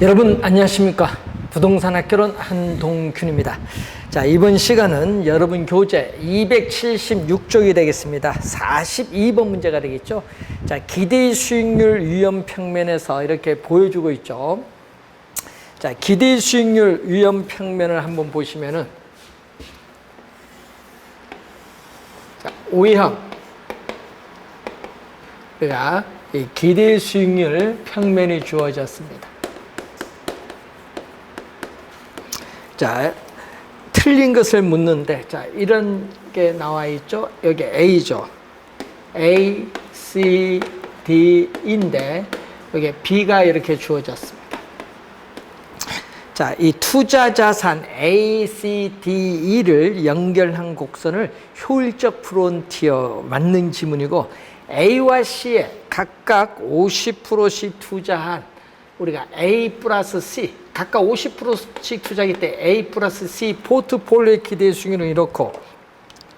여러분 안녕하십니까? 부동산 학교론 한동균입니다. 자, 이번 시간은 여러분 교재 276쪽이 되겠습니다. 42번 문제가 되겠죠. 자, 기대 수익률 위험 평면에서 이렇게 보여주고 있죠. 자, 기대 수익률 위험 평면을 한번 보시면은, 자, O형, 우리가 이 기대 수익률 평면이 주어졌습니다. 자, 틀린 것을 묻는데, 자, 이런 게 나와 있죠. 여기 A죠. A, C, D인데, 여기 B가 이렇게 주어졌습니다. 자, 이 투자 자산 A, C, D, E를 연결한 곡선을 효율적 프론티어 맞는 지문이고, A와 C에 각각 50%씩 투자한 우리가 A 플러스 C, 각각 50%씩 투자하기 때문에 A 플러스 C 포트폴리오의 기대 수익률은 이렇고,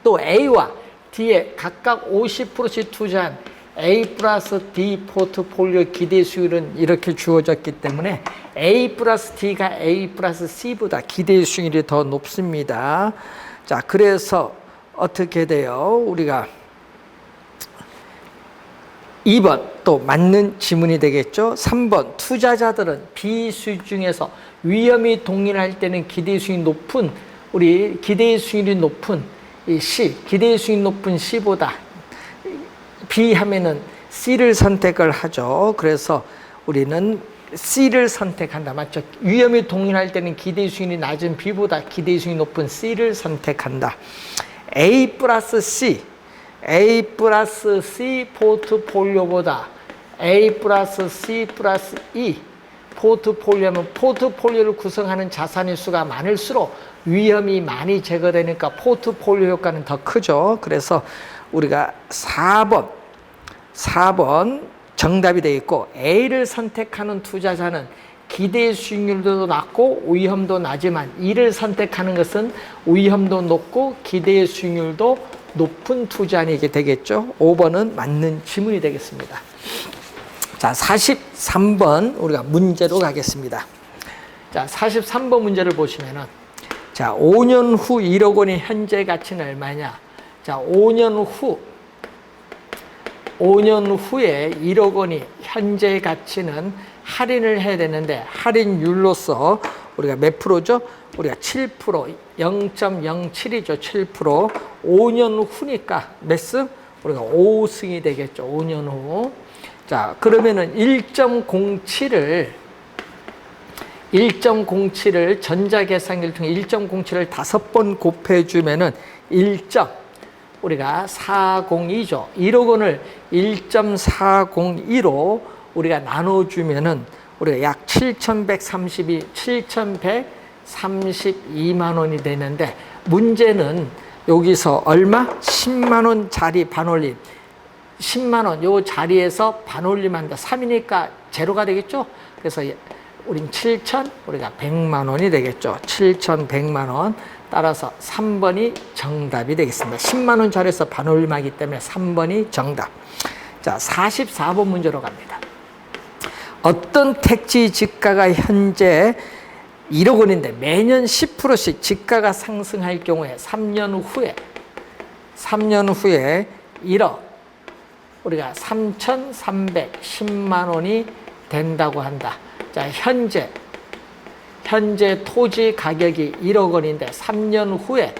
또 A와 D에 각각 50%씩 투자한 A 플러스 D 포트폴리오 기대 수익률은 이렇게 주어졌기 때문에 A 플러스 D가 A 플러스 C보다 기대 수익률이 더 높습니다. 자, 그래서 어떻게 돼요? 우리가 2번 또 맞는 지문이 되겠죠. 3번 투자자들은 비수익 중에서 위험이 동일할 때는 기대 수익이 높은, 우리 기대 수익이 높은 이 C, 기대 수익이 높은 C보다 B 하면은 C를 선택을 하죠. 그래서 우리는 C를 선택한다. 맞죠? 위험이 동일할 때는 기대 수익이 낮은 B보다 기대 수익이 높은 C를 선택한다. A 플러스 C, A 플러스 C 포트폴리오보다 A 플러스 C 플러스 E 포트폴리오면 포트폴리오를 구성하는 자산의 수가 많을수록 위험이 많이 제거되니까 포트폴리오 효과는 더 크죠. 그래서 우리가 4번 정답이 되어 있고, A를 선택하는 투자자는 기대 수익률도 낮고 위험도 낮지만 E를 선택하는 것은 위험도 높고 기대 수익률도 높은 투자인이 되겠죠. 5번은 맞는 지문이 되겠습니다. 자, 43번 우리가 문제로 가겠습니다. 자, 43번 문제를 보시면은, 자, 5년 후 1억 원의 현재 가치는 얼마냐? 자, 5년 후에 1억 원이 현재 가치는 할인을 해야 되는데, 할인율로서 우리가 몇 프로죠? 우리가 7%, 0.07이죠. 7%. 5년 후니까 몇 승? 우리가 5승이 되겠죠. 5년 후. 자, 그러면은 1.07을 전자계산기를 통해 1.07을 5번 곱해주면은 우리가 402죠. 1억 원을 1.402로 우리가 나눠주면은 우리가 약 7,132만 원이 되는데, 문제는 여기서 얼마? 10만 원짜리 반올림. 10만 원, 요 자리에서 반올림한다. 3이니까 제로가 되겠죠? 그래서 우린 우리가 100만 원이 되겠죠. 7,100만 원. 따라서 3번이 정답이 되겠습니다. 10만 원 자리에서 반올림하기 때문에 3번이 정답. 자, 44번 문제로 갑니다. 어떤 택지 지가가 현재 1억 원인데 매년 10%씩 지가가 상승할 경우에 3년 후에 1억, 우리가 3,310만 원이 된다고 한다. 자, 현재 토지 가격이 1억 원인데 3년 후에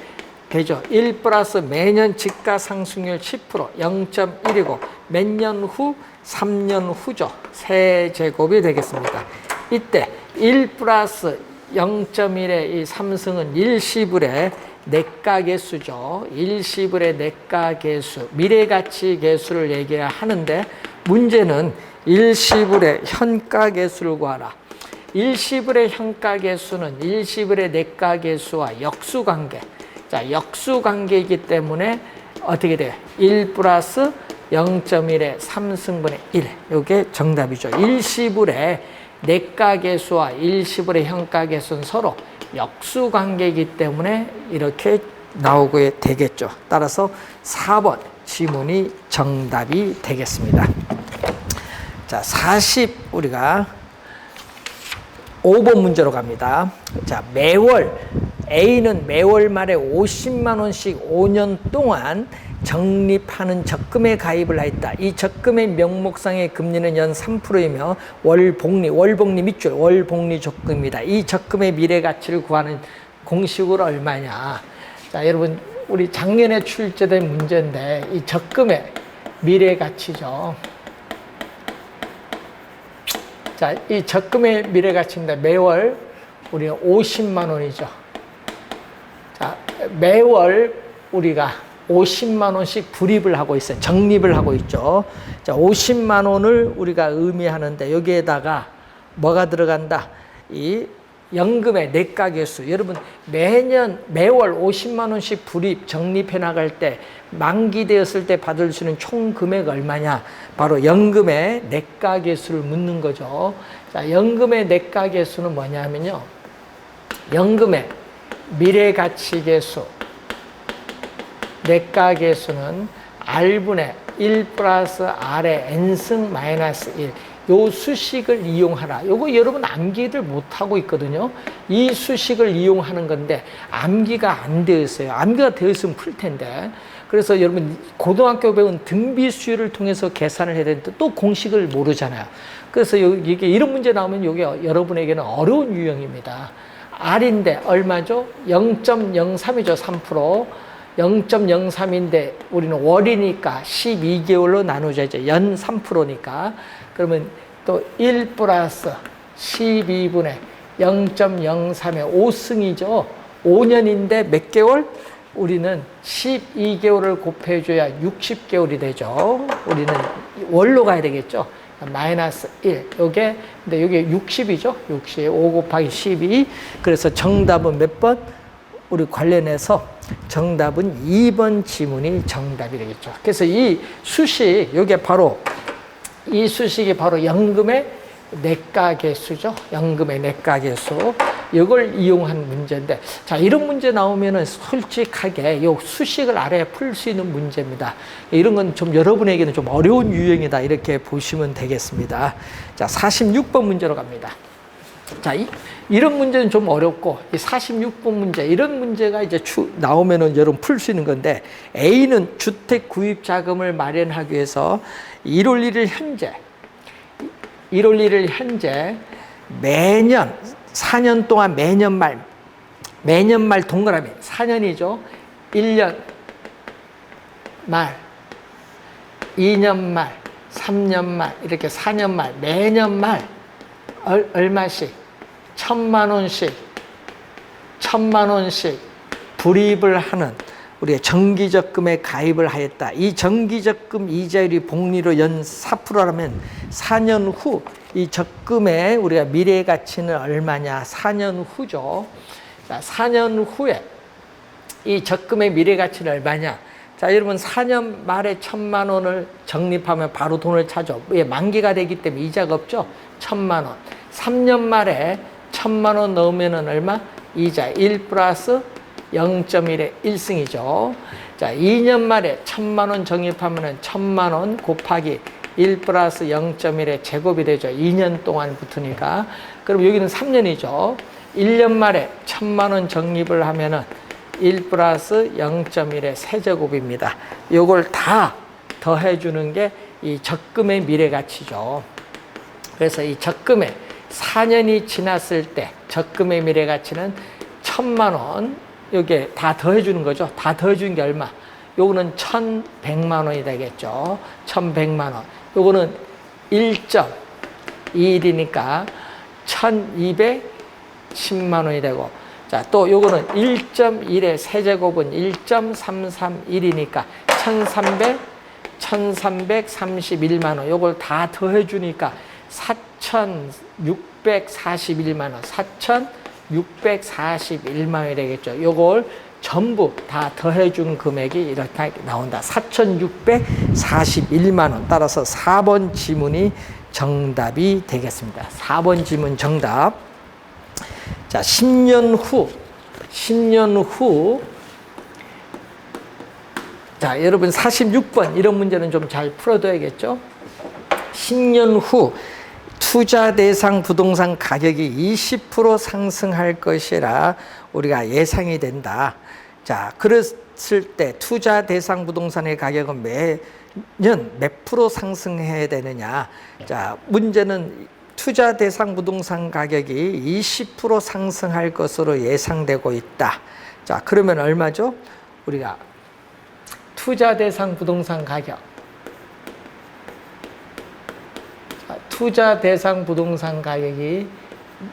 되죠. 1 플러스 매년 지가 상승률 10%, 0.1이고 몇 년 후? 3년 후죠. 세제곱이 되겠습니다. 이때 1 플러스 0.1의 이 삼승은 일시불의 내가계수죠. 일시불의 내가계수, 미래가치계수를 얘기하는데, 문제는 일시불의 현가계수를 구하라. 일시불의 현가계수는 일시불의 내가계수와 역수관계. 자, 역수관계이기 때문에 어떻게 돼요? 1 플러스 0.1의 3승분의 1. 이게 정답이죠. 일시불의 내가계수와 일시불의 현가계수는 서로 역수관계이기 때문에 이렇게 나오게 되겠죠. 따라서 4번 지문이 정답이 되겠습니다. 자, 우리가 5번 문제로 갑니다. 자, 매월 A는 매월 말에 50만 원씩 5년 동안 적립하는 적금에 가입을 하였다. 이 적금의 명목상의 금리는 연 3%이며 월복리 밑줄 월복리 적금입니다. 이 적금의 미래 가치를 구하는 공식으로 얼마냐? 자, 여러분 우리 작년에 출제된 문제인데 이 적금의 미래 가치죠. 자, 이 적금의 미래 가치입니다. 매월 우리가 50만 원이죠. 자, 매월 우리가 50만 원씩 불입을 하고 있어요. 적립을 하고 있죠. 자, 50만 원을 우리가 의미하는데 여기에다가 뭐가 들어간다? 이 연금의 내가계수. 여러분 매월 50만 원씩 불입, 적립해 나갈 때 만기되었을 때 받을 수 있는 총 금액 얼마냐? 바로 연금의 내가계수를 묻는 거죠. 자, 연금의 내가계수는 뭐냐면요. 연금의 미래가치계수, 내가계수는 R분의 1 플러스 R의 N승 마이너스 1. 요 수식을 이용하라. 요거 여러분 암기를 못하고 있거든요. 이 수식을 이용하는 건데 암기가 안 되어 있어요. 암기가 되어 있으면 풀 텐데. 그래서 여러분 고등학교 배운 등비수열을 통해서 계산을 해야 되는데 또 공식을 모르잖아요. 그래서 이게 이런 문제 나오면 이게 여러분에게는 어려운 유형입니다. R인데 얼마죠? 0.03이죠. 3%. 0.03인데 우리는 월이니까 12개월로 나누자죠. 연 3%니까. 그러면 또 1 플러스 12분의 0.03의 5승이죠. 5년인데 몇 개월? 우리는 12개월을 곱해줘야 60개월이 되죠. 우리는 월로 가야 되겠죠. 마이너스 1. 요게, 근데 요게 60이죠. 60. 5 곱하기 12. 그래서 정답은 몇 번? 우리 관련해서 정답은 2번 지문이 정답이 되겠죠. 그래서 이 수식, 요게 바로, 이 수식이 바로 연금의 내가계수죠. 연금의 내가계수. 이걸 이용한 문제인데, 자, 이런 문제 나오면은 솔직하게 요 수식을 알아야 풀 수 있는 문제입니다. 이런 건 좀 여러분에게는 좀 어려운 유형이다. 이렇게 보시면 되겠습니다. 자, 46번 문제로 갑니다. 자, 이런 문제는 좀 어렵고, 이 46번 문제, 이런 문제가 이제 나오면은 여러분 풀 수 있는 건데, A는 주택 구입 자금을 마련하기 위해서 1월 1일 현재 매년 4년 동안 매년 말 동그라미 4년이죠. 1년 말, 2년 말, 3년 말, 이렇게 4년 말, 매년 말 얼마씩 1,000만 원씩 불입을 하는 우리가 정기적금에 가입을 하였다. 이 정기적금 이자율이 복리로 연 4%라면 4년 후 이 적금의 우리가 미래 가치는 얼마냐? 4년 후죠. 자, 4년 후에 이 적금의 미래 가치는 얼마냐? 자, 여러분 4년 말에 1,000만 원을 적립하면 바로 돈을 차죠. 왜? 만기가 되기 때문에 이자가 없죠. 1,000만 원. 3년 말에 1,000만 원 넣으면은 얼마? 이자 1 플러스 0.1의 1승이죠. 자, 2년 말에 1,000만 원 적립하면은 1,000만 원 곱하기 1 플러스 0.1의 제곱이 되죠. 2년 동안 붙으니까. 그럼 여기는 3년이죠. 1년 말에 1,000만 원 적립을 하면은 1 플러스 0.1의 세제곱입니다. 요걸 다 더해주는 게 이 적금의 미래 가치죠. 그래서 이 적금의 4년이 지났을 때 적금의 미래 가치는 1,000만 원, 요게 다 더해주는 거죠. 다 더해주는 게 얼마? 요거는 1,100만 원이 되겠죠. 1,100만 원. 요거는 1.21이니까 1,210만 원이 되고, 자, 또 요거는 1.1의 세제곱은 1.331이니까 1,331만 원. 요걸 다 더해주니까 4,641만 원. 4,641만 원이 되겠죠. 요걸 전부 다 더해준 금액이 이렇게 나온다. 4,641만 원. 따라서 4번 지문이 정답이 되겠습니다. 4번 지문 정답. 자, 10년 후. 자, 여러분 46번 이런 문제는 좀 잘 풀어둬야겠죠. 10년 후 투자 대상 부동산 가격이 20% 상승할 것이라 우리가 예상이 된다. 자, 그랬을 때 투자 대상 부동산의 가격은 매년 몇 프로 상승해야 되느냐. 자, 문제는 투자 대상 부동산 가격이 20% 상승할 것으로 예상되고 있다. 자, 그러면 얼마죠? 우리가 투자 대상 부동산 가격. 투자 대상 부동산 가격이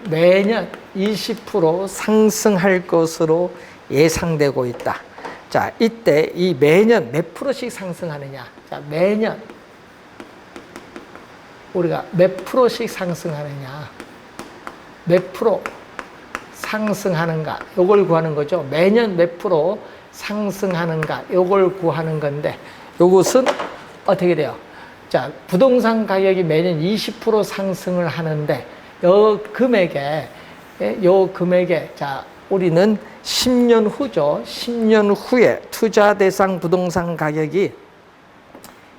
매년 20% 상승할 것으로 예상되고 있다. 자, 이때 이 매년 몇 프로씩 상승하느냐. 자, 매년 우리가 몇 프로씩 상승하느냐. 몇 프로 상승하는가. 요걸 구하는 거죠. 매년 몇 프로 상승하는가. 요걸 구하는 건데, 요것은 어떻게 돼요? 자, 부동산 가격이 매년 20% 상승을 하는데, 요 금액에, 자, 우리는 10년 후죠. 10년 후에 투자 대상 부동산 가격이,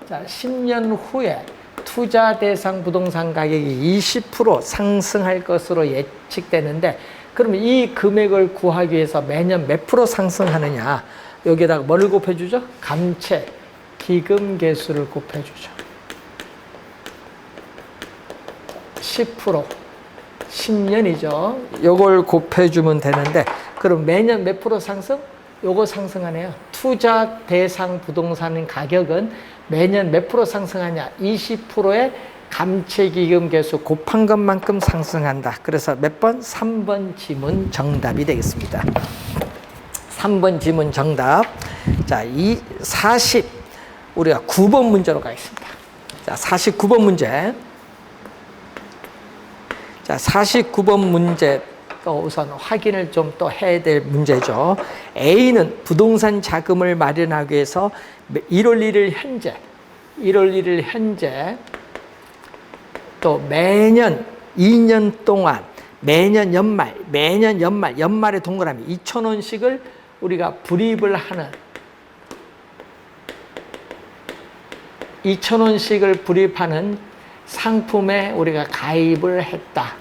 자, 10년 후에 투자 대상 부동산 가격이 20% 상승할 것으로 예측되는데, 그러면 이 금액을 구하기 위해서 매년 몇 프로 상승하느냐. 여기에다가 뭐를 곱해주죠? 감채, 기금 개수를 곱해주죠. 10%, 10년이죠. 요걸 곱해주면 되는데, 그럼 매년 몇 프로 상승? 요거 상승하네요. 투자 대상 부동산 가격은 매년 몇 프로 상승하냐? 20%의 감채기금 개수 곱한 것만큼 상승한다. 그래서 몇 번? 3번 지문 정답이 되겠습니다. 3번 지문 정답. 자, 우리가 9번 문제로 가겠습니다. 자, 49번 문제. 자, 49번 문제 우선 확인을 좀 또 해야 될 문제죠. A는 부동산 자금을 마련하기 위해서 1월 1일 현재 또 매년 2년 동안 매년 연말에 동그라미 2,000원씩을 우리가 불입을 하는 2,000원씩을 불입하는 상품에 우리가 가입을 했다.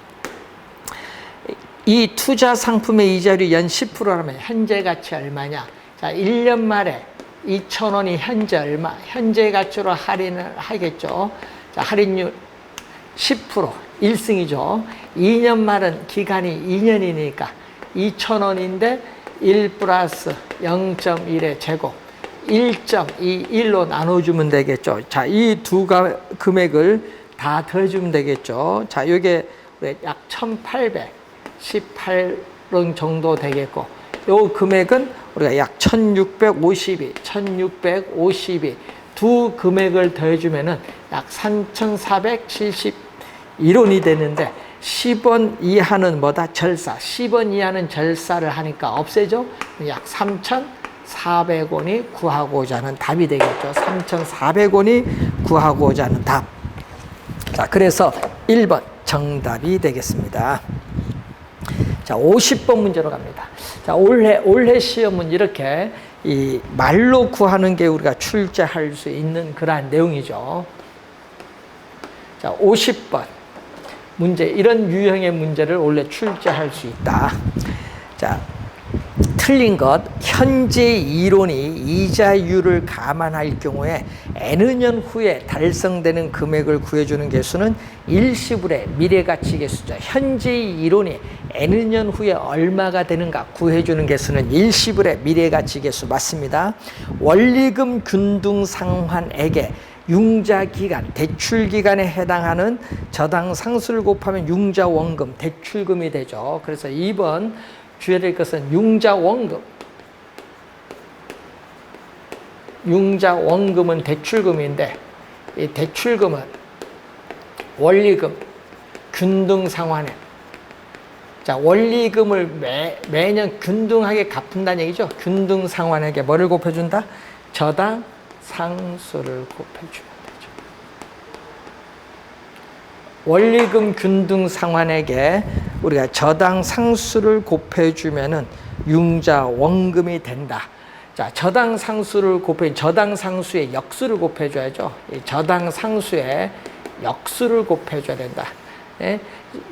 이 투자 상품의 이자율이 연 10%라면 현재 가치 얼마냐? 자, 1년 말에 2,000원이 현재 얼마? 현재 가치로 할인을 하겠죠. 자, 할인율 10%, 1승이죠. 2년 말은 기간이 2년이니까 2,000원인데 1 플러스 0.1의 제곱 1.21로 나눠주면 되겠죠. 자, 이 두 금액을 다 더해주면 되겠죠. 자, 이게 약 1,818원 정도 되겠고, 요 금액은 우리가 약 1,652 두 금액을 더해주면은 약 3,471원이 되는데, 10원 이하는 뭐다? 절사. 10원 이하는 절사를 하니까 없애죠? 약 3,400원이 구하고자 하는 답이 되겠죠. 3,400원이 구하고자 하는 답. 자, 그래서 1번 정답이 되겠습니다. 자, 50번 문제로 갑니다. 자, 올해 시험은 이렇게 이 말로 구하는 게 우리가 출제할 수 있는 그러한 내용이죠. 자, 50번 문제, 이런 유형의 문제를 원래 출제할 수 있다. 자, 틀린 것, 현재 이론이 이자율을 감안할 경우에 N년 후에 달성되는 금액을 구해주는 개수는 일시불의 미래가치 개수죠. 현재 이론이 N년 후에 얼마가 되는가 구해주는 개수는 일시불의 미래가치 개수 맞습니다. 원리금 균등 상환액의 융자기간, 대출기간에 해당하는 저당 상수를 곱하면 융자원금, 대출금이 되죠. 그래서 2번 주의해야 될 것은 융자원금. 융자원금은 대출금인데, 이 대출금은 원리금, 균등상환액. 자, 원리금을 매년 균등하게 갚는다는 얘기죠. 균등상환액에 뭐를 곱해준다? 저당 상수를 곱해주면 되죠. 원리금 균등 상환액에 우리가 저당 상수를 곱해주면은 융자 원금이 된다. 자, 저당 상수를 저당 상수의 역수를 곱해줘야죠. 이 저당 상수의 역수를 곱해줘야 된다. 예?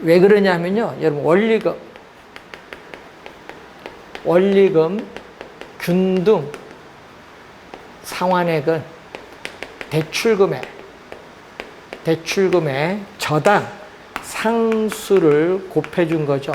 왜 그러냐면요. 여러분 원리금, 균등, 상환액은 대출금의 저당 상수를 곱해준 거죠.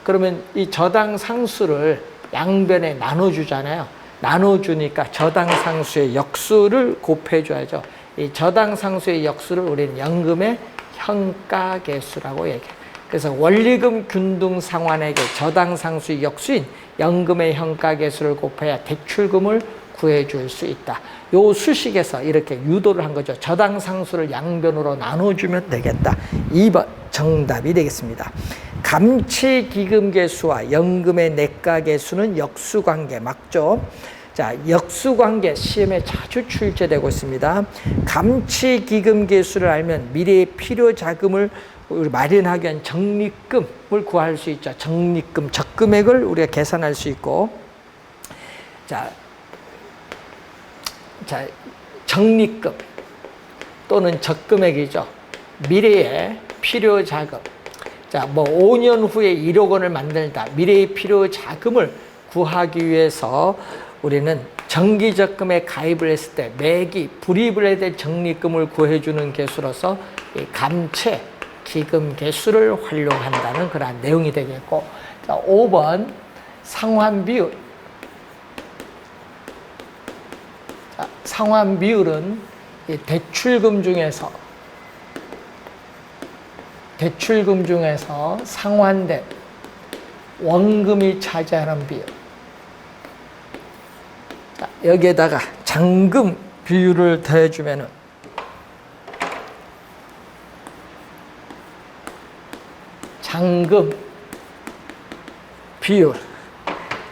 그러면 이 저당 상수를 양변에 나눠주잖아요. 나눠주니까 저당 상수의 역수를 곱해줘야죠. 이 저당 상수의 역수를 우리는 연금의 현가계수라고 얘기해요. 그래서 원리금, 균등, 상환액의 저당 상수의 역수인 연금의 현가계수를 곱해야 대출금을 구해줄 수 있다. 요 수식에서 이렇게 유도를 한 거죠. 저당 상수를 양변으로 나눠주면 되겠다. 2번 정답이 되겠습니다. 감채기금계수와 연금의 내가계수는 역수관계 맞죠? 자, 역수관계 시험에 자주 출제되고 있습니다. 감채기금계수를 알면 미래의 필요자금을 마련하기 위한 적립금을 구할 수 있죠. 적립금, 적금액을 우리가 계산할 수 있고, 자, 적립금 또는 적금액이죠. 미래의 필요자금. 자, 뭐 5년 후에 1억 원을 만들다. 미래의 필요자금을 구하기 위해서 우리는 정기적금에 가입을 했을 때 매기, 불입을 해야 될 적립금을 구해주는 개수로서 이 감채 기금 개수를 활용한다는 그러한 내용이 되겠고, 자, 5번 상환 비율. 자, 상환 비율은 이 대출금 중에서 상환된 원금이 차지하는 비율. 자, 여기에다가 잔금 비율을 더해주면은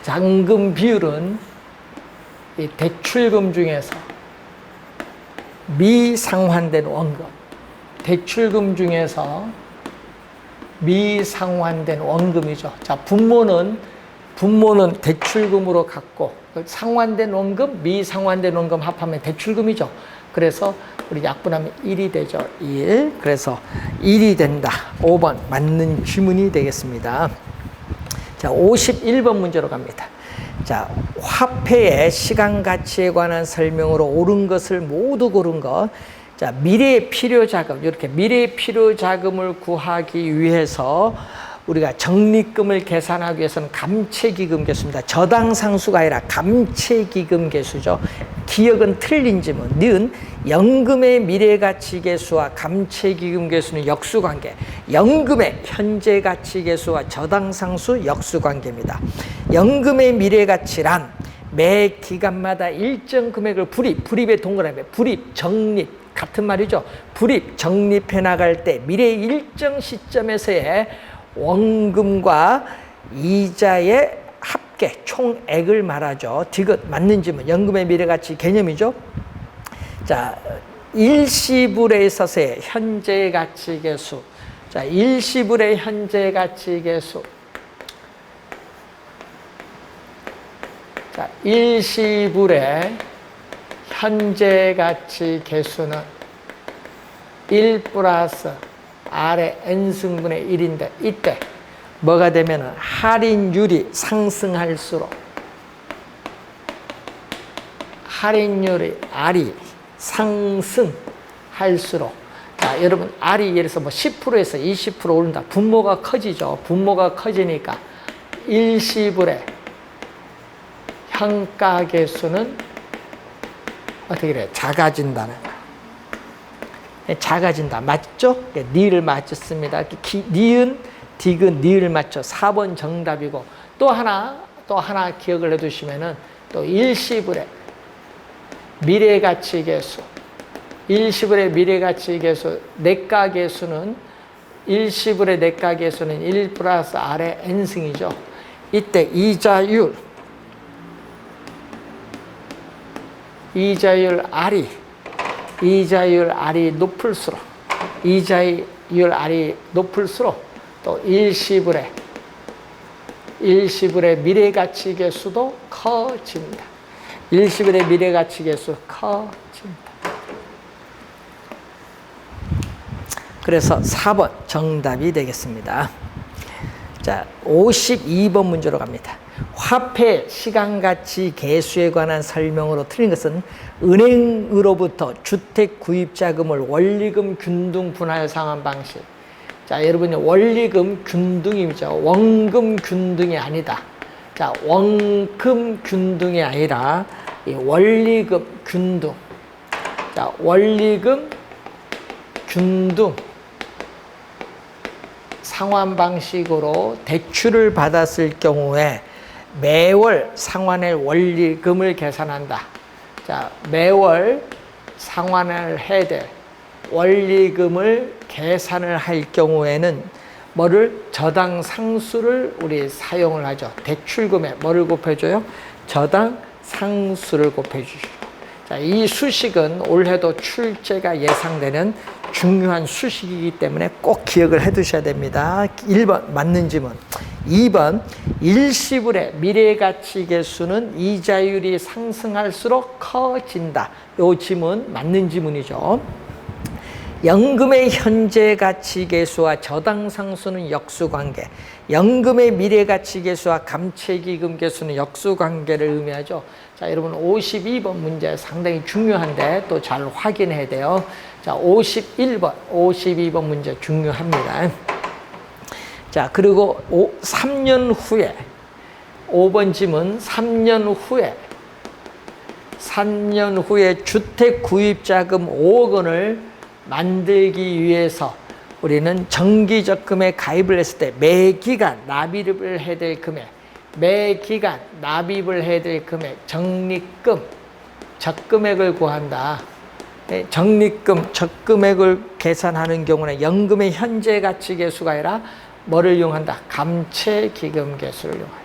잔금 비율은 이 대출금 중에서 미상환된 원금, 대출금 중에서 미상환된 원금이죠. 자, 분모는 대출금으로 갖고 상환된 원금, 미상환된 원금 합하면 대출금이죠. 그래서 우리 약분하면 1이 되죠. 1. 그래서 1이 된다. 5번 맞는 지문이 되겠습니다. 자, 51번 문제로 갑니다. 자, 화폐의 시간 가치에 관한 설명으로 옳은 것을 모두 고른 것. 자, 미래의 필요자금, 이렇게 미래의 필요자금을 구하기 위해서 우리가 적립금을 계산하기 위해서는 감채기금 개수입니다. 저당 상수가 아니라 감채기금 개수죠. 기억은 틀린 지문. 니은 연금의 미래가치 개수와 감채기금 개수는 역수관계. 연금의 현재가치 개수와 저당 상수 역수관계입니다. 연금의 미래가치란 매 기간마다 일정 금액을 불입의 동그라미, 불입, 적립 같은 말이죠. 불입, 적립해 나갈 때 미래의 일정 시점에서의 원금과 이자의 합계, 총액을 말하죠. 디귿, 맞는 지문, 연금의 미래가치 개념이죠. 자, 일시불에 있어서의 현재가치계수. 자, 일시불의 현재가치계수. 자, 일시불의 현재가치계수는 1 플러스 R의 N승분의 1인데, 이때 뭐가 되면은 할인율이 상승할수록, 할인율이 R이 상승할수록, 자, 여러분 R이 예를 들어서 뭐 10%에서 20% 오른다. 분모가 커지죠. 분모가 커지니까 일시불의 현가계수는 어떻게 그래요? 작아진다는 거예요. 작아진다. 맞죠? 니을 맞췄습니다. 니은, 디귿, 니을 맞죠? 4번 정답이고, 또 하나 기억을 해두시면은 또 일시불의 미래가치계수, 일시불의 미래가치계수, 내가계수는, 일시불의 내가계수는 1 플러스 R의 N승이죠. 이때 이자율 R이 높을수록 또 일시불의 미래가치계수도 커집니다. 일시불의 미래가치계수 커집니다. 그래서 4번 정답이 되겠습니다. 자, 52번 문제로 갑니다. 화폐 시간가치 계수에 관한 설명으로 틀린 것은 은행으로부터 주택 구입 자금을 원리금 균등 분할 상환 방식. 자, 여러분이 원리금 균등이죠. 원금 균등이 아니다. 자, 원금 균등이 아니라 이 원리금 균등. 자, 원리금 균등 상환 방식으로 대출을 받았을 경우에 매월 상환할 원리금을 계산한다. 자, 매월 상환을 해야 될 원리금을 계산을 할 경우에는 뭐를 저당 상수를 우리 사용을 하죠. 대출금에 뭐를 곱해줘요? 저당 상수를 곱해주죠. 자, 이 수식은 올해도 출제가 예상되는 중요한 수식이기 때문에 꼭 기억을 해 두셔야 됩니다. 1번 맞는 지문. 2번 일시불의 미래가치계수는 이자율이 상승할수록 커진다. 이 지문 맞는 지문이죠. 연금의 현재가치계수와 저당상수는 역수관계, 연금의 미래가치계수와 감채기금계수는 역수관계를 의미하죠. 자, 여러분 52번 문제 상당히 중요한데 또 잘 확인해야 돼요. 자, 51번, 52번 문제 중요합니다. 자, 그리고 3년 후에 5번 지문 3년 후에 주택 구입자금 5억 원을 만들기 위해서 우리는 정기적금에 가입을 했을 때 매기간 납입을 해야 될 금액, 매기간 납입을 해야 될 금액, 적립금, 적금액을 구한다. 적립금, 적금액을 계산하는 경우는 연금의 현재가치계수가 아니라 뭐를 이용한다? 감채기금계수를 이용하죠.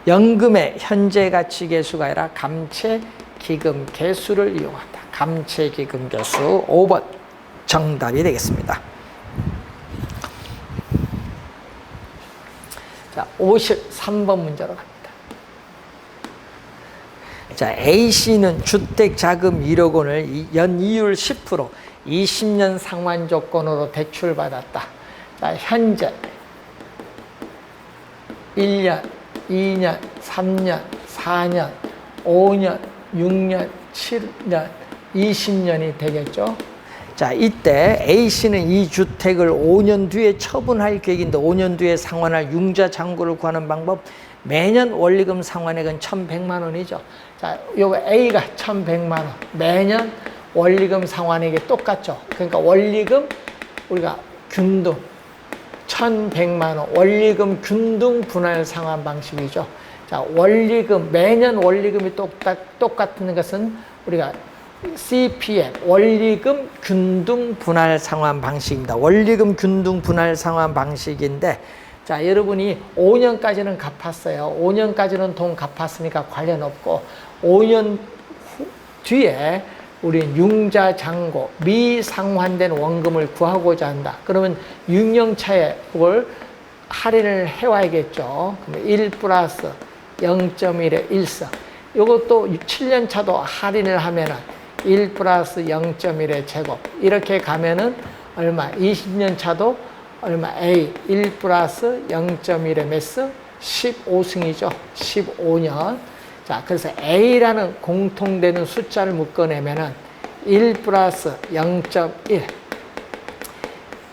연금의 현재가치계수가 아니라 감채기금계수를 이용한다. 감채기금계수 5번 정답이 되겠습니다. 자, 53번 문제로 갑니다. 자, A씨는 주택자금 1억 원을 연이율 10%, 20년 상환 조건으로 대출받았다. 자, 현재 1년, 2년, 3년, 4년, 5년, 6년, 7년, 20년이 되겠죠. 자, 이때 A씨는 이 주택을 5년 뒤에 처분할 계획인데 5년 뒤에 상환할 융자 잔고를 구하는 방법. 매년 원리금 상환액은 1,100만 원이죠. 자, 요거 A가 1,100만 원. 매년 원리금 상환액이 똑같죠. 그러니까 원리금 우리가 균등 1,100만 원. 원리금 균등 분할 상환 방식이죠. 자, 원리금 매년 원리금이 똑같은 것은 우리가 CPM, 원리금 균등 분할 상환 방식입니다. 원리금 균등 분할 상환 방식인데, 자, 여러분이 5년까지는 갚았어요. 5년까지는 돈 갚았으니까 관련 없고, 5년 뒤에 우리는 융자 잔고, 미상환된 원금을 구하고자 한다. 그러면 6년 차에 그걸 할인을 해와야겠죠. 그러면 1 플러스 0.1의 1성. 이것도 7년 차도 할인을 하면은 1 플러스 0.1의 제곱. 이렇게 가면은 얼마? 20년 차도 얼마? A 1 플러스 0.1의 몇 승? 15승이죠. 15년. 자, 그래서 A라는 공통되는 숫자를 묶어내면은 1 플러스 0.1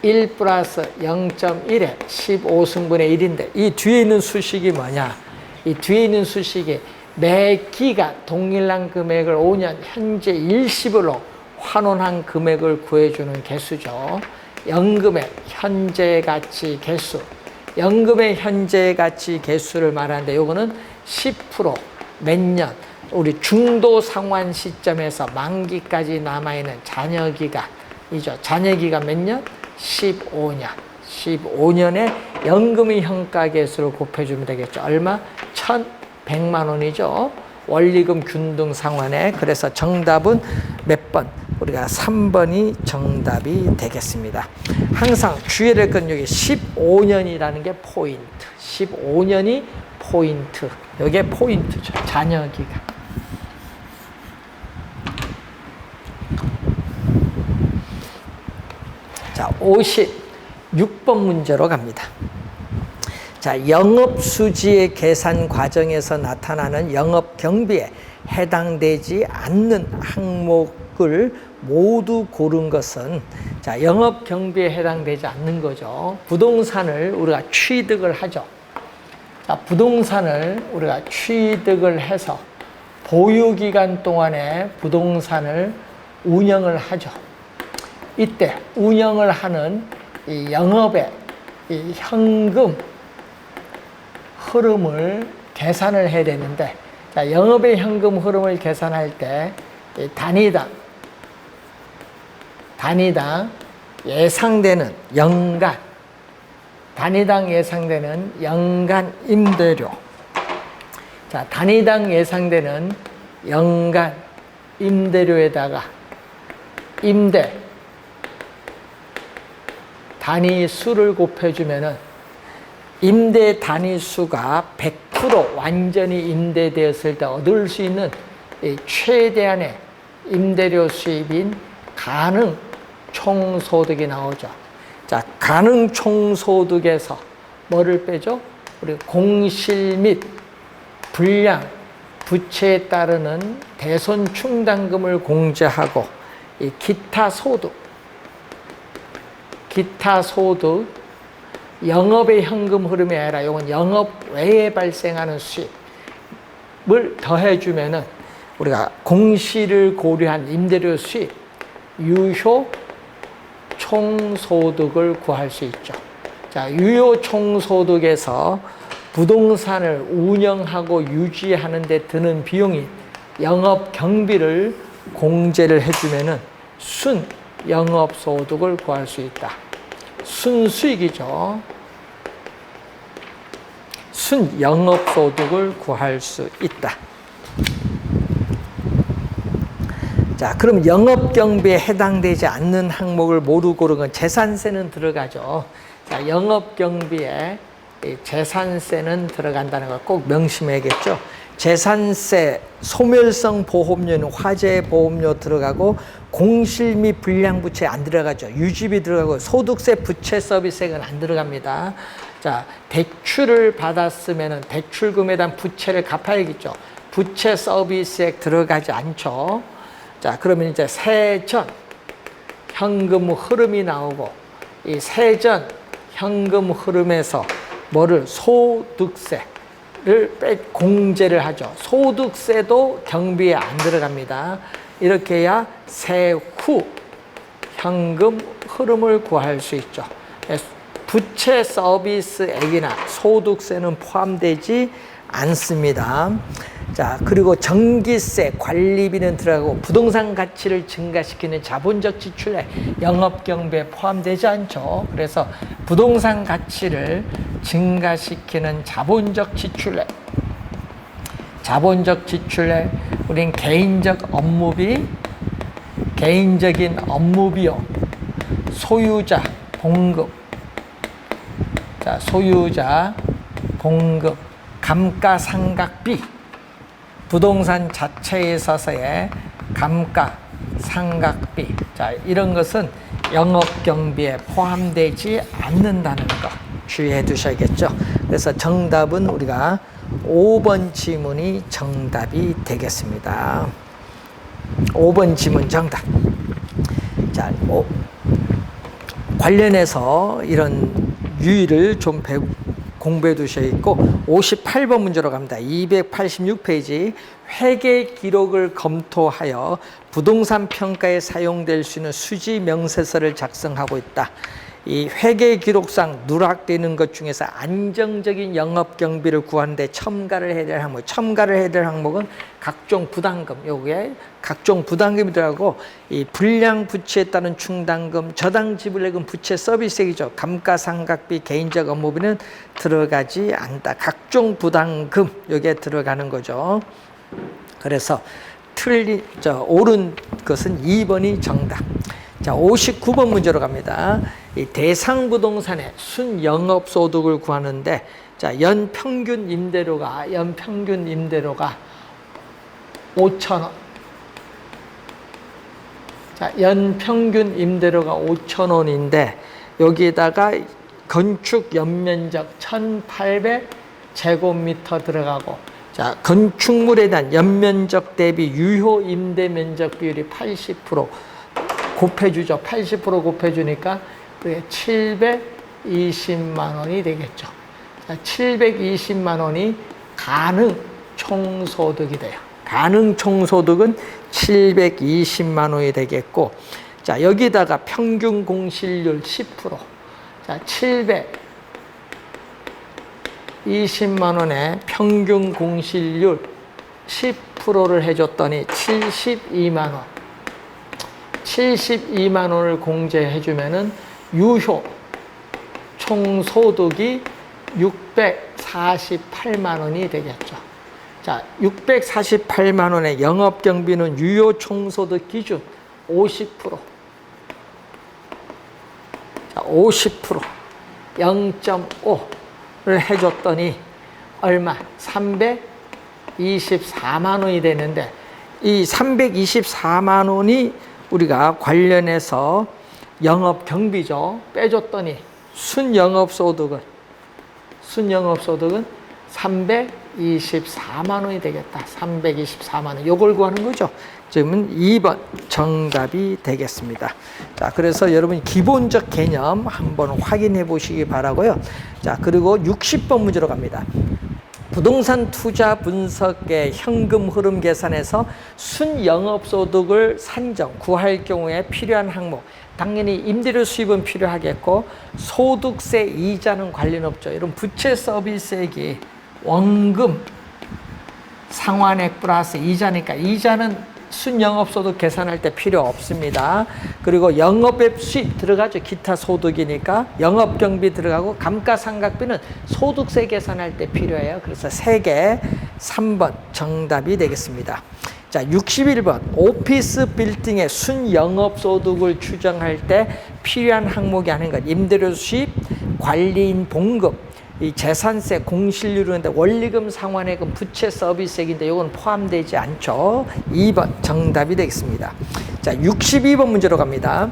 1 플러스 0.1에 15승분의 1인데 이 뒤에 있는 수식이 뭐냐? 이 뒤에 있는 수식이 매 기간 동일한 금액을 5년 현재 일시불로 환원한 금액을 구해주는 개수죠. 연금의 현재가치 개수. 연금의 현재가치 개수를 말하는데 요거는 10% 몇 년, 우리 중도 상환 시점에서 만기까지 남아있는 잔여기간이죠. 잔여기간 몇 년? 15년. 15년에 연금의 현가계수를 곱해주면 되겠죠. 얼마? 1,100만 원이죠. 원리금 균등 상환에. 그래서 정답은 몇 번? 우리가 3번이 정답이 되겠습니다. 항상 주의해야 될 건 여기 15년이라는 게 포인트. 15년이 포인트. 이게 포인트죠. 잔여기간. 자, 56번 문제로 갑니다. 자, 영업수지의 계산 과정에서 나타나는 영업경비에 해당되지 않는 항목을 모두 고른 것은, 자, 영업경비에 해당되지 않는 거죠. 부동산을 우리가 취득을 하죠. 자, 부동산을 우리가 취득을 해서 보유기간 동안에 부동산을 운영을 하죠. 이때 운영을 하는 이 영업의 이 현금 흐름을 계산을 해야 되는데, 자, 영업의 현금 흐름을 계산할 때 단위당 예상되는 단위당 예상되는 연간 임대료, 자, 단위당 예상되는 연간 임대료에다가 임대 단위 수를 곱해주면은 임대 단위 수가 100% 완전히 임대되었을 때 얻을 수 있는 최대한의 임대료 수입인 가능 총소득이 나오죠. 자, 가능 총소득에서 뭐를 빼죠? 우리 공실 및 불량, 부채에 따르는 대손 충당금을 공제하고 이 기타 소득, 영업의 현금 흐름이 아니라 이건 영업 외에 발생하는 수입을 더해주면은 우리가 공시를 고려한 임대료 수입, 유효 총소득을 구할 수 있죠. 자, 유효 총소득에서 부동산을 운영하고 유지하는 데 드는 비용이 영업 경비를 공제를 해주면은 순 영업소득을 구할 수 있다. 순수익이죠. 순 영업소득을 구할 수 있다. 자, 그럼 영업경비에 해당되지 않는 항목을 모두 고른 건 재산세는 들어가죠. 자, 영업경비에 재산세는 들어간다는 걸 꼭 명심해야겠죠. 재산세, 소멸성 보험료는 화재 보험료 들어가고 공실 및 불량부채 안 들어가죠. 유지비 들어가고 소득세, 부채 서비스액은 안 들어갑니다. 자, 대출을 받았으면 대출금에 대한 부채를 갚아야겠죠. 부채 서비스액 들어가지 않죠. 자, 그러면 이제 세전 현금 흐름이 나오고 이 세전 현금 흐름에서 뭐를 소득세를 공제를 하죠. 소득세도 경비에 안 들어갑니다. 이렇게 해야 세후 현금 흐름을 구할 수 있죠. 부채 서비스액이나 소득세는 포함되지 않습니다. 자, 그리고 전기세, 관리비는 들어가고 부동산 가치를 증가시키는 자본적 지출에 영업경비에 포함되지 않죠. 그래서 부동산 가치를 증가시키는 자본적 지출에 우린 개인적인 업무비용, 소유자 봉급, 감가상각비, 부동산 자체에 있어서의 감가상각비, 자, 이런 것은 영업경비에 포함되지 않는다는 거 주의해 두셔야겠죠. 그래서 정답은 우리가 5번 지문이 정답이 되겠습니다. 5번 지문 정답. 자, 관련해서 이런 유의를 좀 공부해 두셔야 있고, 58번 문제로 갑니다. 286페이지 회계 기록을 검토하여 부동산 평가에 사용될 수 있는 수지 명세서를 작성하고 있다. 이 회계 기록상 누락되는 것 중에서 안정적인 영업 경비를 구하는데 첨가를 해야 될 항목은 각종 부담금, 요게 각종 부담금이 들어가고 이 불량 부채에 따른 충당금, 저당 지불액은 부채 서비스액이죠. 감가상각비, 개인적 업무비는 들어가지 않다. 각종 부담금 요게 들어가는 거죠. 그래서 옳은 것은 2번이 정답. 자, 59번 문제로 갑니다. 이 대상 부동산의 순영업소득을 구하는데, 자, 연평균 임대료가 5,000원. 자, 연평균 임대료가 5,000원인데 여기에다가 건축 연면적 1,800제곱미터 들어가고, 자, 건축물에 대한 연면적 대비 유효 임대 면적 비율이 80% 곱해주죠. 80% 곱해주니까 그게 720만 원이 되겠죠. 자, 720만 원이 가능 총소득이 돼요. 가능 총소득은 720만 원이 되겠고, 자, 여기다가 평균 공실률 10%. 자, 720만 원에 평균 공실률 10%를 해줬더니 72만 원. 72만 원을 공제해주면은 유효 총소득이 648만 원이 되겠죠. 자, 648만 원의 영업경비는 유효 총소득 기준 50%. 자, 50%. 0.5를 해줬더니 얼마? 324만 원이 되는데, 이 324만 원이 우리가 관련해서 영업경비죠. 빼줬더니 순영업소득은 324만 원이 되겠다. 324만 원. 요걸 구하는 거죠. 지금은 2번 정답이 되겠습니다. 자, 그래서 여러분 기본적 개념 한번 확인해 보시기 바라고요. 자, 그리고 60번 문제로 갑니다. 부동산 투자 분석의 현금 흐름 계산에서 순영업소득을 산정, 구할 경우에 필요한 항목. 당연히 임대료 수입은 필요하겠고, 소득세 이자는 관련 없죠. 이런 부채 서비스액이 원금 상환액 플러스 이자니까 이자는 순영업소득 계산할 때 필요 없습니다. 그리고 영업앱 수입 들어가죠. 기타 소득이니까 영업경비 들어가고, 감가상각비는 소득세 계산할 때 필요해요. 그래서 3개 3번 정답이 되겠습니다. 자, 61번 오피스 빌딩의 순영업소득을 추정할 때 필요한 항목이 하는 것. 임대료 수입, 관리인 봉급, 이 재산세, 공실률인데 원리금 상환액은 부채 서비스액인데 이건 포함되지 않죠. 2번 정답이 되겠습니다. 자, 62번 문제로 갑니다.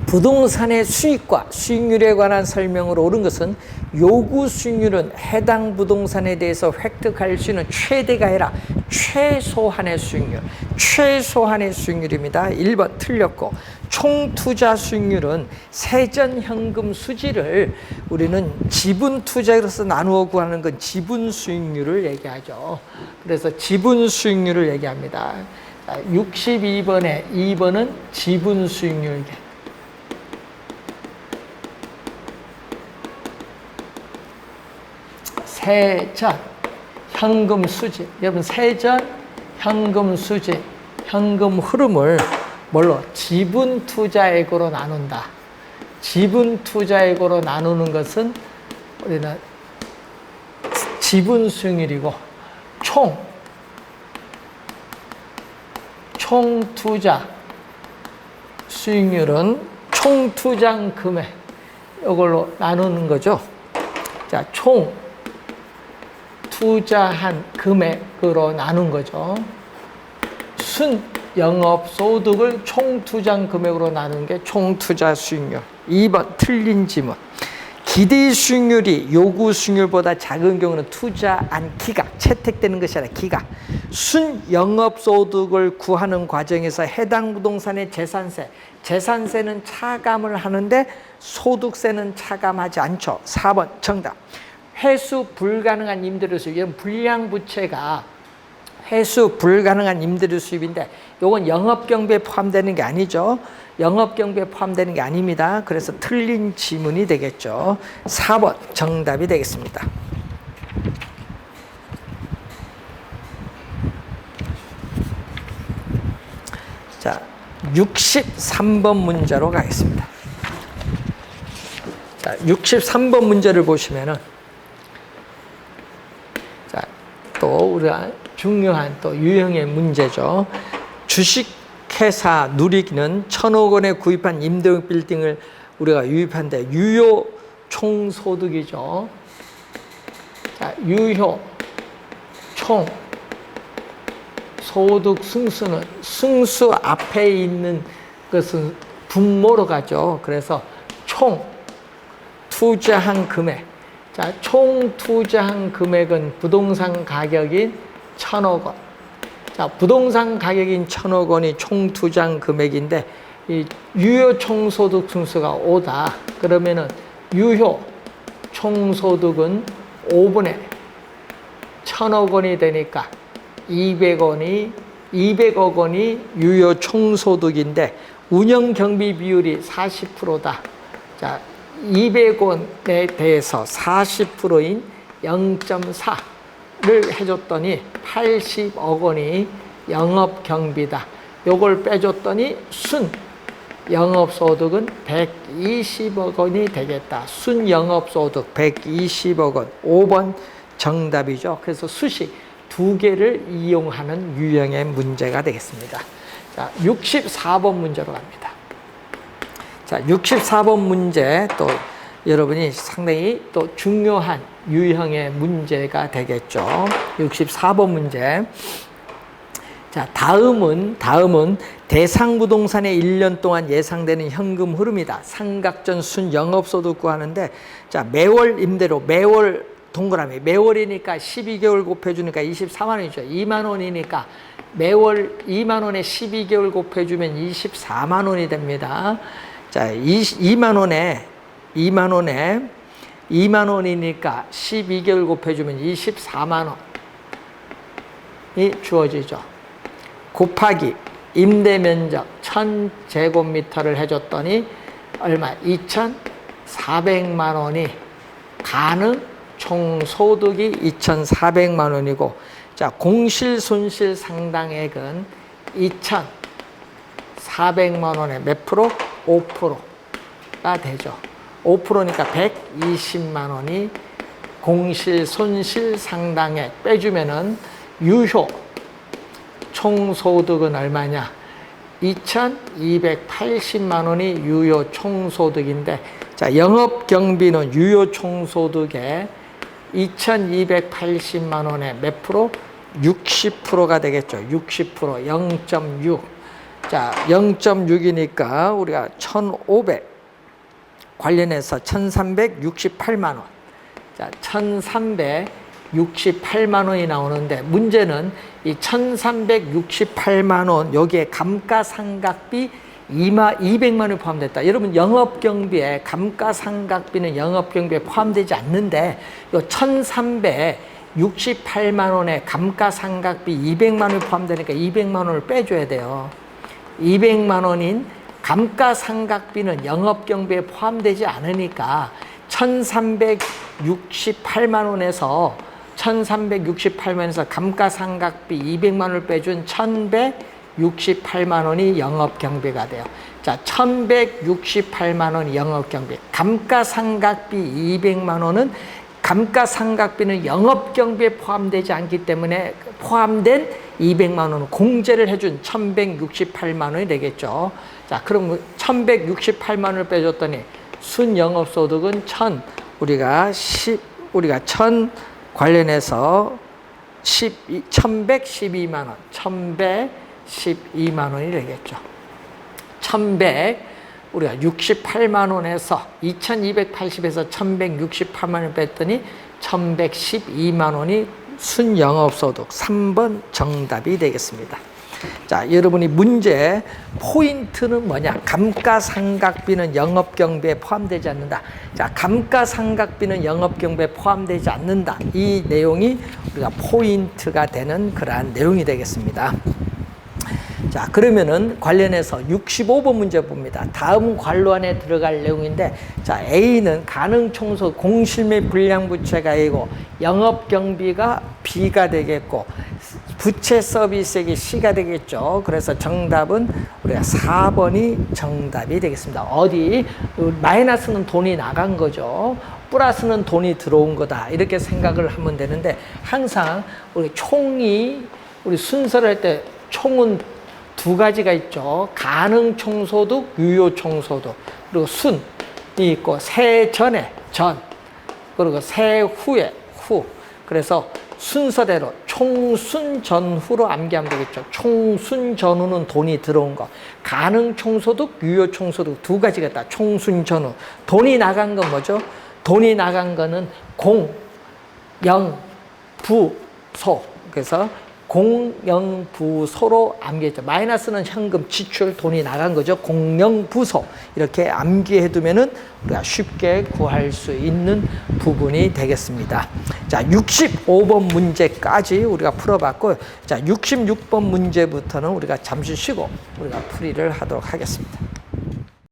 부동산의 수익과 수익률에 관한 설명으로 옳은 것은 요구 수익률은 해당 부동산에 대해서 획득할 수 있는 최대가 아니라 최소한의 수익률. 최소한의 수익률입니다. 1번 틀렸고, 총투자 수익률은 세전 현금 수지를 우리는 지분 투자로서 나누어 구하는 건 지분 수익률을 얘기하죠. 그래서 지분 수익률을 얘기합니다. 62번에 2번은 지분 수익률. 세전, 현금 수지. 여러분, 세전, 현금 수지, 현금 흐름을 뭘로? 지분 투자액으로 나눈다. 지분 투자액으로 나누는 것은 우리는 지분 수익률이고, 총투자 수익률은 총투자 금액, 이걸로 나누는 거죠. 자, 총 투자한 금액으로 나눈 거죠. 순 영업소득을 총투자 금액으로 나누는 게 총투자 수익률. 2번 틀린 지문. 기대 수익률이 요구 수익률보다 작은 경우는 투자한 기각, 채택되는 것이 아니라 기각. 순 영업소득을 구하는 과정에서 해당 부동산의 재산세는 차감을 하는데 소득세는 차감하지 않죠. 4번 정답. 회수 불가능한 임대료 수입. 이런 불량부채가 회수 불가능한 임대료 수입인데 이건 영업경비에 포함되는 게 아니죠. 영업경비에 포함되는 게 아닙니다. 그래서 틀린 지문이 되겠죠. 4번 정답이 되겠습니다. 자, 63번 문제로 가겠습니다. 자, 63번 문제를 보시면은, 자, 또 우리가 중요한 또 유형의 문제죠. 주식회사 누리기는 1,000억 원에 구입한 임대용 빌딩을 우리가 유입한데 유효 총소득이죠. 자, 유효 총소득 승수는 승수 앞에 있는 그것은 분모로 가죠. 그래서 총 투자한 금액. 자, 총 투자한 금액은 부동산 가격인 1,000억 원. 자, 부동산 가격인 1,000억 원이 총 투자한 금액인데, 이 유효 총소득 승수가 5다. 그러면은 유효 총소득은 5분의 1,000억 원이 되니까 200억 원이 유효 총소득인데, 운영 경비 비율이 40%다. 자, 200원에 대해서 40%인 0.4를 해줬더니 80억 원이 영업 경비다. 요걸 빼줬더니 순 영업소득은 120억 원이 되겠다. 순 영업소득 120억 원. 5번 정답이죠. 그래서 수식 2개를 이용하는 유형의 문제가 되겠습니다. 자, 64번 문제로 갑니다. 자, 64번 문제 또 여러분이 상당히 또 중요한 유형의 문제가 되겠죠. 64번 문제. 자, 다음은 대상 부동산의 1년 동안 예상되는 현금 흐름이다. 삼각전 순 영업소득 구하는데, 자, 매월 임대료, 매월 동그라미, 매월이니까 12개월 곱해주니까 24만 원이죠. 2만 원이니까 매월 2만 원에 12개월 곱해주면 24만 원이 됩니다. 자, 2만 원이니까 12개월 곱해주면 24만 원이 주어지죠. 곱하기 임대 면적 1000제곱미터를 해줬더니 얼마? 2,400만 원이 가능 총 소득이 2,400만 원이고, 자, 공실 손실 상당액은 2,400만 원에 몇 프로? 5%가 되죠. 5%니까 120만 원이 공실 손실 상당액 빼주면은 유효 총소득은 얼마냐? 2,280만 원이 유효 총소득인데, 자, 영업 경비는 유효 총소득에 2,280만 원에 몇 프로? 60%가 되겠죠. 60%, 0.6. 자, 0.6이니까 우리가 1,500 관련해서 1,368만 원. 자, 1,368만 원이 나오는데, 문제는 이 1,368만 원 여기에 감가상각비 200만 원이 포함됐다. 여러분, 영업경비에 감가상각비는 영업경비에 포함되지 않는데, 이 1,368만 원에 감가상각비 200만 원이 포함되니까 200만 원을 빼줘야 돼요. 200만 원인 감가상각비는 영업경비에 포함되지 않으니까 1,368만 원에서 1,368만 원에서 감가상각비 200만 원을 빼준 1,168만 원이 영업경비가 돼요. 자, 1,168만 원이 영업경비. 감가상각비 200만 원은 감가상각비는 영업경비에 포함되지 않기 때문에 포함된 200만 원은 공제를 해준 1,168만 원이 되겠죠. 자, 그럼 1,168만 원을 빼줬더니 순영업소득은 우리가 1,000 관련해서 1,112만 원, 1,112만 원이 되겠죠. 1,100 우리가 68만 원에서 2,280에서 1,168만 원 뺐더니 1,112만 원이 순영업소득 3번 정답이 되겠습니다. 자, 여러분이 문제 포인트는 뭐냐? 감가상각비는 영업경비에 포함되지 않는다. 자, 감가상각비는 영업경비에 포함되지 않는다. 이 내용이 우리가 포인트가 되는 그러한 내용이 되겠습니다. 자, 그러면은 관련해서 65번 문제 봅니다. 다음 관로 안에 들어갈 내용인데, 자, A는 가능총소 공실매 불량부채가 A고 영업경비가 B가 되겠고 부채 서비스액이 C가 되겠죠. 그래서 정답은 우리가 4번이 정답이 되겠습니다. 어디? 마이너스는 돈이 나간 거죠. 플러스는 돈이 들어온 거다. 이렇게 생각을 하면 되는데, 항상 우리 우리 순서를 할 때 총은 두 가지가 있죠. 가능 총소득, 유효 총소득. 그리고 순이 있고, 세 전에 전, 그리고 세 후에 후. 그래서 순서대로 총순 전후로 암기하면 되겠죠. 총순 전후는 돈이 들어온 거. 가능 총소득, 유효 총소득 두 가지가 있다. 총순 전후. 돈이 나간 건 뭐죠? 돈이 나간 거는 공, 영, 부, 소. 그래서 공영부소로 암기했죠. 마이너스는 현금 지출, 돈이 나간 거죠. 공영부소 이렇게 암기해 두면은 우리가 쉽게 구할 수 있는 부분이 되겠습니다. 자, 65번 문제까지 우리가 풀어봤고, 자, 66번 문제부터는 우리가 잠시 쉬고 우리가 풀이를 하도록 하겠습니다.